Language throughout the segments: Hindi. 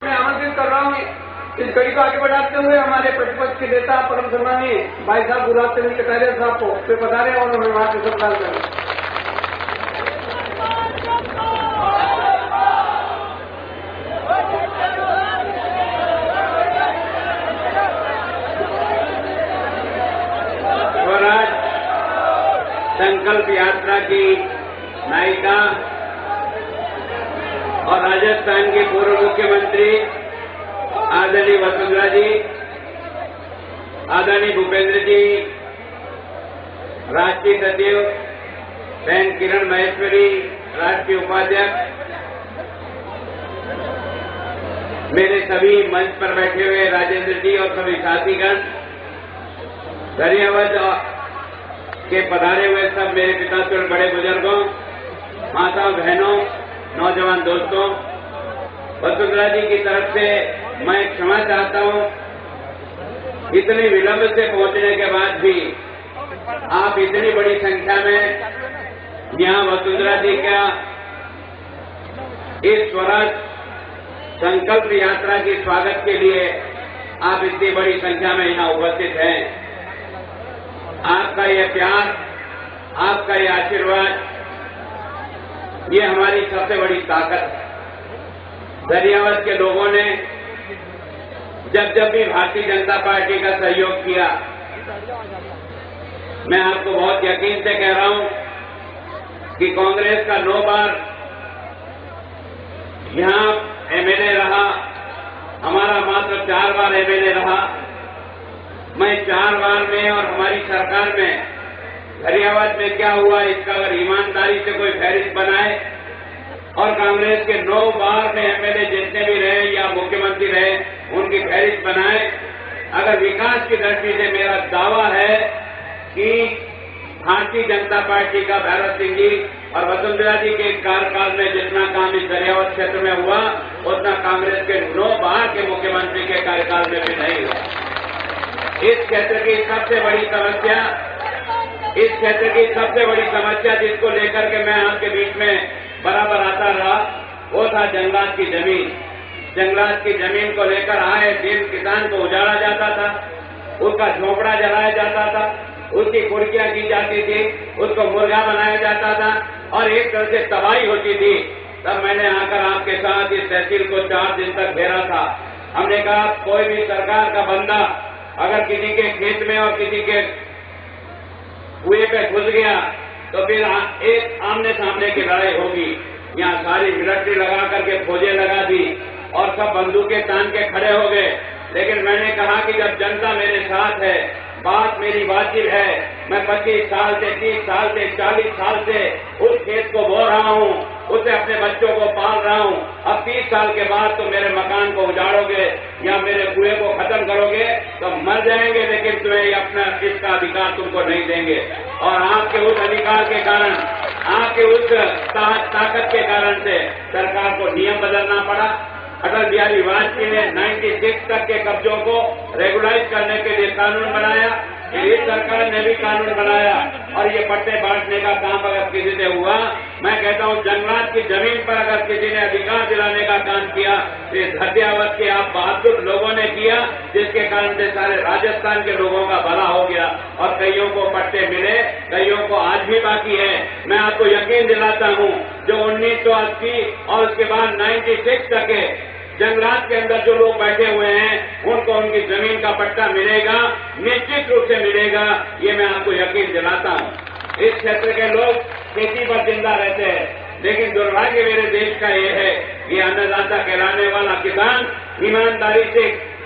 मैं आमंत्रित कर रहा हूँ इस कड़ी को आगे बढ़ाते हुए हमारे प्रतिपक्ष के नेता परम सम्मानीय भाई साहब गुलाब चंद कटारिया साहब को वे पधारे और हमें वहां से सत्कार करें। और आज संकल्प यात्रा की नायिका और राजस्थान के पूर्व मुख्यमंत्री आदरणीय वसुंधरा जी, आदरणीय भूपेंद्र जी, राष्ट्रीय सचिव बहन किरण महेश्वरी, राष्ट्रीय उपाध्यक्ष, मेरे सभी मंच पर बैठे हुए राजेंद्र जी और सभी साथीगण, धन्यवाद के पधारे हुए सब मेरे पिताश्री और बड़े बुजुर्गों, माताओं बहनों, नौजवान दोस्तों, वसुंधरा जी की तरफ से मैं क्षमा चाहता हूं। इतनी विलंब से पहुंचने के बाद भी आप इतनी बड़ी संख्या में यहां वसुंधरा जी का इस स्वराज संकल्प यात्रा के स्वागत के लिए आप इतनी बड़ी संख्या में यहां उपस्थित हैं। आपका यह प्यार, आपका यह आशीर्वाद, ये हमारी सबसे बड़ी ताकत है। धन्यवाद के लोगों ने जब जब भी भारतीय जनता पार्टी का सहयोग किया, मैं आपको बहुत यकीन से कह रहा हूं कि कांग्रेस का 9 बार यहां एमएलए रहा, हमारा मात्र 4 बार एमएलए रहा। मैं 4 बार में और हमारी सरकार में धन्यवाद में क्या हुआ इसका अगर ईमानदारी से कोई फहरिस्त बनाए और कांग्रेस के 9 बार में एमएलए जितने भी रहे या मुख्यमंत्री रहे उनकी फहरिस्त बनाए, अगर विकास की दृष्टि से मेरा दावा है कि भारतीय जनता पार्टी का भैरव सिंह जी और वसुंधरा जी के कार्यकाल में जितना काम इस दरियावत क्षेत्र में हुआ उतना कांग्रेस के 9 बार के मुख्यमंत्री के कार्यकाल में भी नहीं हुआ। इस क्षेत्र की सबसे बड़ी समस्या, इस क्षेत्र की सबसे बड़ी समस्या जिसको लेकर के मैं आपके बीच में बराबर आता रहा, वो था जंगलात की जमीन। जंगलात की जमीन को लेकर आए दिन किसान को उजाड़ा जाता था, उसका झोपड़ा जलाया जाता था, उसकी कुर्कियां की जाती थी, उसको मुर्गा बनाया जाता था और एक तरह से तबाही होती थी। तब मैंने आकर आपके साथ इस तहसील को 4 दिन तक घेरा था। हमने कहा कोई भी सरकार का बंदा अगर किसी के खेत में और किसी के कुएं पे घुस गया तो फिर एक आमने सामने की लड़ाई होगी। यहाँ सारी मिलिट्री लगा करके फौजें लगा दी और सब बंदूकें तान के खड़े हो गए। लेकिन मैंने कहा कि जब जनता मेरे साथ है, बात मेरी वाजिब है, मैं 25 साल से 30 साल से 40 साल से उस खेत को बो रहा हूँ, उससे अपने बच्चों को पाल रहा हूँ। अब 30 साल के बाद तो मेरे मकान को उजाड़ोगे या मेरे कुएं को खत्म करोगे तो मर जाएंगे, लेकिन तुम्हें अपना इसका अधिकार तुमको नहीं देंगे। और आपके उस अधिकार के कारण, आपके उस ताकत के कारण से सरकार को नियम बदलना पड़ा। अटल बिहारी वाजपेयी ने 96 तक के कब्जों को रेगुलाइज करने के लिए कानून बनाया, फिर इस सरकार ने भी कानून बनाया और ये पट्टे बांटने का काम अगर किसी से हुआ, मैं कहता हूं जंगलात की जमीन पर अगर किसी ने अधिकार दिलाने का काम किया तो इस धैर्यावत के आप बहादुर लोगों ने किया, जिसके कारण से सारे राजस्थान के लोगों का भला हो गया और कईयों को पट्टे मिले, कईयों को आज भी बाकी है। मैं आपको यकीन दिलाता हूं जो 1980 और उसके बाद 96 तक के जंगलात के अंदर जो लोग बैठे हुए हैं उनको उनकी जमीन का पट्टा मिलेगा, निश्चित रूप से मिलेगा, ये मैं आपको यकीन दिलाता हूं। इस क्षेत्र के लोग खेती पर जिंदा रहते हैं, लेकिन दुर्भाग्य मेरे देश का ये है कि अन्नदाता कहलाने वाला किसान ईमानदारी से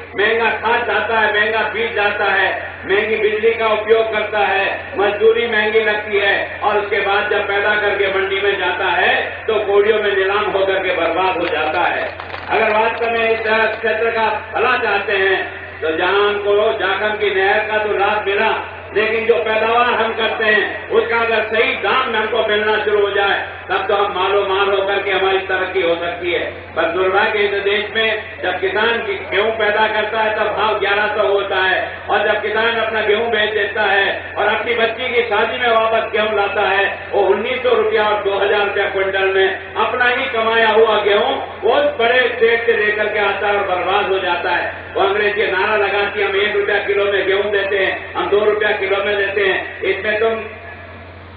महंगा खाद जाता है, महंगा बीज जाता है, महंगी बिजली का उपयोग करता है, मजदूरी महंगी लगती है और उसके बाद जब पैदा करके मंडी में जाता है तो कोड़ियों में नीलाम होकर के बर्बाद हो जाता है। अगर वास्तव में इस क्षेत्र का भला चाहते हैं तो जहां हमको जाखम की नहर का तो लाभ मिला, लेकिन जो पैदावार हम करते हैं उसका अगर सही दाम हमको मिलना शुरू हो जाए तब तो हम मालो माल होकर के हमारी तरक्की हो सकती है। पर दुर्भाग्य इस देश में जब किसान गेहूं पैदा करता है तब भाव 1100 होता है, और जब किसान अपना गेहूं बेच देता है और अपनी बच्ची की शादी में वापस गेहूं लाता है, वो 1900 रुपया और 2000 रुपया क्विंटल में अपना ही कमाया हुआ गेहूं बहुत बड़े स्टेट से लेकर के आता है और बर्बाद हो जाता है। वो अंग्रेज ये नारा लगाती है हम 1 रुपया किलो में गेहूं देते हैं, हम 2 रुपया किलो में देते हैं। इसमें तुम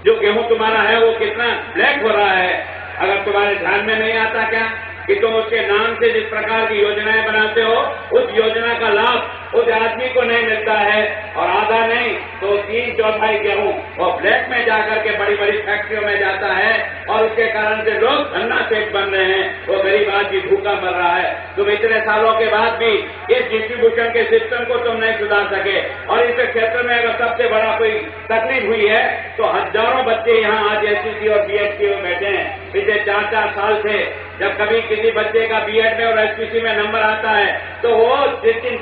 जो गेहूं तुम्हारा है वो कितना ब्लैक हो रहा है, अगर तुम्हारे ध्यान में नहीं आता क्या कि तुम उसके नाम से जिस प्रकार की योजनाएं बनाते हो, उस योजना का लाभ उस आदमी को नहीं मिलता है, और आधा नहीं तो 3/4 गेहूं और ब्लैक में जाकर के बड़ी बड़ी फैक्ट्रियों में जाता है, और उसके कारण से लोग धन्ना सेठ बन रहे हैं, वो गरीब आदमी भूखा मर रहा है। तुम इतने सालों के बाद भी इस डिस्ट्रीब्यूशन के सिस्टम को तुम नहीं सुधार सके, और इस क्षेत्र में अगर सबसे बड़ा कोई तकलीफ हुई है तो हजारों बच्चे यहाँ आज एससीसी और बीएड में बैठे हैं। पिछले 4-4 साल से जब कभी किसी बच्चे का बीएड में और एसपीसी में नंबर आता है तो वो जिस दिन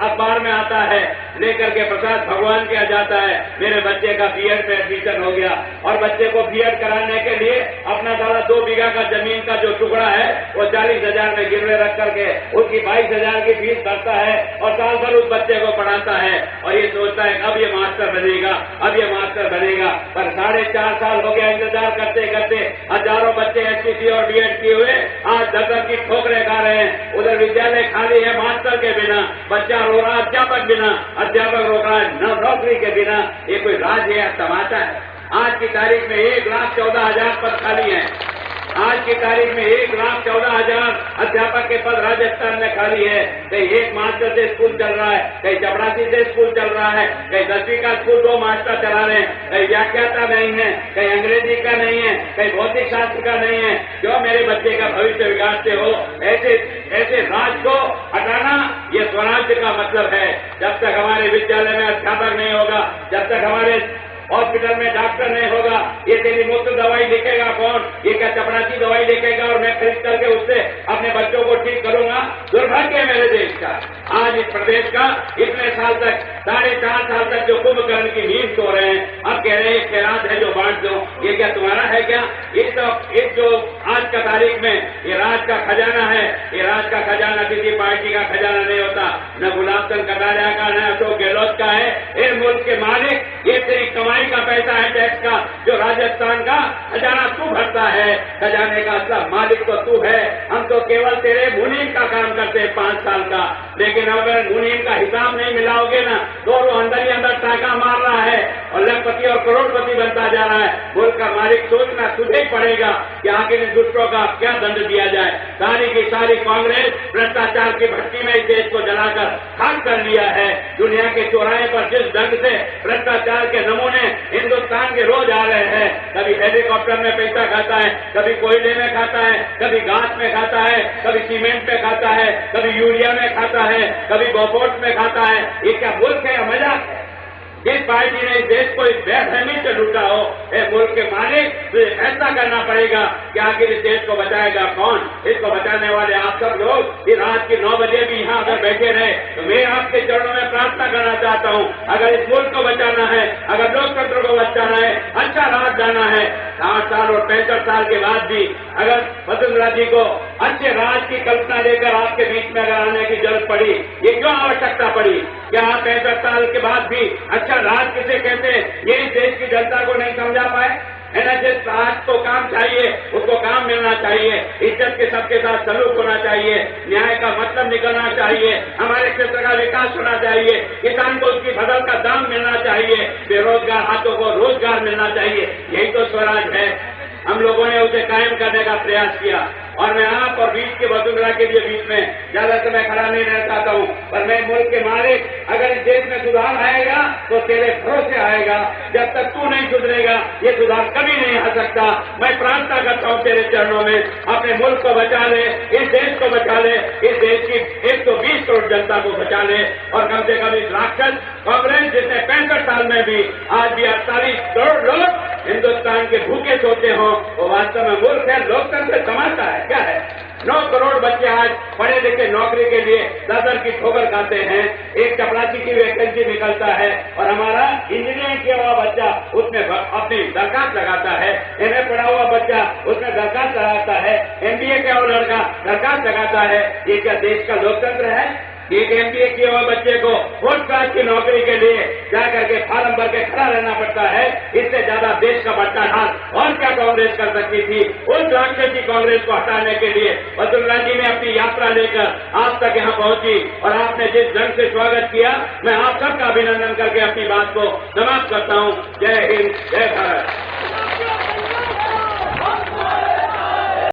अखबार में आता है लेकर के प्रसाद भगवान किया जाता है, मेरे बच्चे का बीएड में एडमिशन हो गया, और बच्चे को बीएड कराने के लिए अपना सारा 2 बीघा का जमीन का जो टुकड़ा है वो 40,000 में गिरवे रख करके उसकी 22,000 की फीस भरता है, और साल भर उस बच्चे को पढ़ाता है, और ये सोचता है अब ये मास्टर बनेगा, अब ये मास्टर बनेगा। पर 4.5 साल हो गया इंतजार करते करते, हजारों बच्चे एसपीसी और बीएड किए हुए आज दर्जन की ठोकरें खा रहे हैं। उधर विद्यालय खाली है मास्टर के बिना, बच्चा रो रहा अध्यापक बिना, अध्यापक रो रहा है नौकरी के बिना। ये कोई राज है या तमाशा है? आज की तारीख में 1,14,000 पद खाली हैं। आज की तारीख में 1,14,000 अध्यापक के पद राजस्थान में खाली है। कहीं एक मास्टर से स्कूल चल रहा है, कहीं चपरासी से स्कूल चल रहा है, कहीं 10वीं का स्कूल 2 मास्टर चला रहे हैं, कहीं व्याख्याता नहीं है, कहीं अंग्रेजी का नहीं है, कहीं भौतिक शास्त्र का नहीं है। क्यों मेरे बच्चे का भविष्य बिगाड़ते हो? ऐसे राज को हटाना ये स्वराज्य का मतलब है। जब तक हमारे विद्यालय में अध्यापक नहीं होगा, जब तक हमारे हॉस्पिटल में डॉक्टर नहीं होगा, ये तेरी मुफ्त दवाई लिखेगा कौन? ये क्या चपरासी दवाई लिखेगा और मैं खरीद करके उससे अपने बच्चों को ठीक करूंगा? दुर्भाग्य है मेरे देश का। आज इस प्रदेश का इतने साल तक 4.5 साल तक जो कुंभकर्ण की नींद सो रहे हैं, अब कह रहे हैं खैरात है जो बांट दो। ये क्या तुम्हारा है क्या? इस जो आज का तारीख में ये राज का खजाना है, ये राज का खजाना किसी पार्टी का खजाना नहीं होता, न गुलाब चंद कटारिया का, न अशोक गहलोत का है। ये मुल्क के मालिक, ये तेरी कमाई का पैसा है टैक्स का, जो राजस्थान का खजाना तू भरता है। खजाने का असला मालिक तो तू है। हम तो केवल तेरे मुनीम का काम करते हैं 5 साल का, लेकिन अगर मुनीम का हिसाब नहीं मिलाओगे ना तो वो अंदर ही अंदर टाका मार रहा है और लखपति और करोड़पति बनता जा रहा है। मुल्क का मालिक सोचना तुझे ही पड़ेगा कि आखिर इन दुष्टों का क्या दंड दिया जाए। सारी की सारी कांग्रेस भ्रष्टाचार की भट्टी में इस देश को जलाकर खाक कर लिया है। दुनिया के चौराहे पर जिस ढंग से भ्रष्टाचार के नमूने हिंदुस्तान के रोज आ रहे हैं, कभी हेलीकॉप्टर में पैसा खाता है, कभी कोयले में खाता है, कभी घास में खाता है, कभी सीमेंट में खाता है, कभी यूरिया में खाता है, कभी बोफोर्स में खाता है। ये क्या मुल्क है या मजाक है? जिस पार्टी ने इस देश को इस बेरहमी से लूटा हो, मुल्क के मालिक तो ऐसा करना पड़ेगा कि आखिर इस देश को बचाएगा कौन? इसको बचाने वाले आप सब लोग इस रात के 9 बजे भी यहाँ अगर बैठे रहे तो मैं आपके चरणों में प्रार्थना करना चाहता हूँ, अगर इस मुल्क को बचाना है, अगर लोकतंत्र को बचाना है, अच्छा राज जाना है, 60 साल और 65 साल के बाद भी अगर वसुंधरा जी को अच्छे राज की कल्पना लेकर आपके बीच में अगर आने की जरूरत पड़ी, ये क्यों आवश्यकता पड़ी? क्या आप 65 साल के बाद भी अच्छा राज किसे कहते हैं ये इस देश की जनता को नहीं समझा पाए? है ना, जिस राज को काम चाहिए उसको काम मिलना चाहिए, इज्जत के सबके साथ सलूक होना चाहिए, न्याय का मतलब निकलना चाहिए, हमारे क्षेत्र का विकास होना चाहिए, किसान को उसकी फसल का दाम मिलना चाहिए, बेरोजगार हाथों को रोजगार मिलना चाहिए। यही तो स्वराज है। हम लोगों ने उसे कायम करने का प्रयास किया, और मैं आप और बीच के वसुंधरा के बीच में ज्यादा समय खड़ा नहीं रहना चाहता हूँ, पर मैं मुल्क के मालिक, अगर इस देश में सुधार आएगा तो तेरे भरोसे आएगा। जब तक तू नहीं सुधरेगा ये सुधार कभी नहीं आ सकता। मैं प्रार्थना करता हूँ तेरे चरणों में, अपने मुल्क को बचा ले, इस देश को बचा ले, इस देश की 120 करोड़ जनता को बचा ले, और कम से कम इस राक्षस कांग्रेस जिसने 65 साल में भी आज भी 48 करोड़ लोग हिंदुस्तान के भूखे सोते हों, वो वास्तव में मुल्क है, लोकतंत्र समानता है क्या है? 9 करोड़ बच्चे आज पढ़े लिखे नौकरी के लिए दर की ठोकर खाते हैं। एक चपरासी की वैकेंसी निकलता है और हमारा इंजीनियरिंग किया हुआ बच्चा उसमें अपनी दरखास्त लगाता है, एमए पढ़ा हुआ बच्चा उसमें दरखास्त लगाता है, एमबीए किया हुआ लड़का दरखास्त लगाता है। ये क्या देश का लोकतंत्र है? एक एमबीए किए हुए बच्चे को फुल क्लास की नौकरी के लिए जाकर के फार्म भर के खड़ा रहना पड़ता है। इससे ज्यादा देश का भ्रष्टाचार और क्या कांग्रेस कर सकती थी? उस राक्षसी कांग्रेस को हटाने के लिए वसुंधरा जी ने अपनी यात्रा लेकर आप तक यहाँ पहुंची और आपने जिस ढंग से स्वागत किया, मैं आप सबका अभिनंदन करके अपनी बात को समाप्त करता हूँ। जय हिंद, जय भारत।